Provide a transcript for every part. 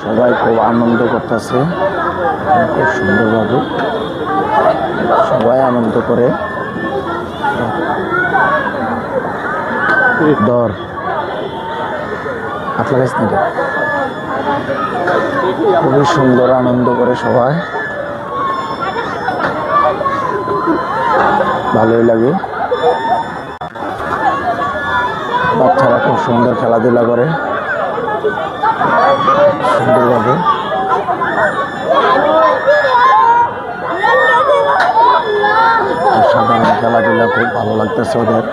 সবাই খুব আনন্দ করতেছে, খুব সুন্দরভাবে সবাই আনন্দ করে। দর হাত লাগাইস না, খুবই সুন্দর আনন্দ করে সবাই, ভালোই লাগে। বাচ্চারা খুব সুন্দর খেলাধুলা করে সুন্দরভাবে। সাধারণ খেলাধুলা খুব ভালো লাগতেছে, ওদের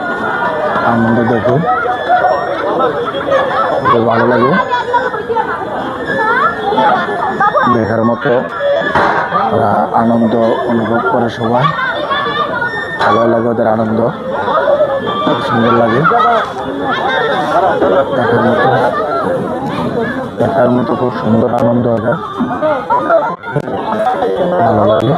আনন্দ দেখে খুব ভালো লাগে, দেখার মতো। ওরা আনন্দ অনুভব করে, সবাই ভালো লাগে, ওদের আনন্দ খুব সুন্দর লাগে, দেখার মতো খুব সুন্দর আনন্দ, ওদের ভালো লাগে।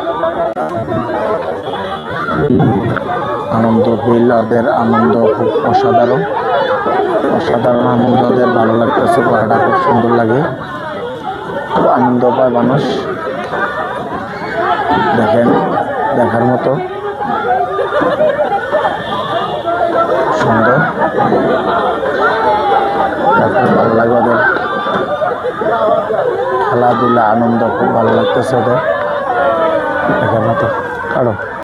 আনন্দ ফিল, ওদের আনন্দ খুব অসাধারণ আনন্দ, ওদের ভালো লাগতেছে, পড়াটা খুব সুন্দর লাগে, খুব আনন্দ পায় মানুষ। দেখেন, দেখার মতো সুন্দর, ভালো লাগে ওদের খেলাধুলা, আনন্দ খুব ভালো লাগতেছে ওদের দেখার মতো। আরো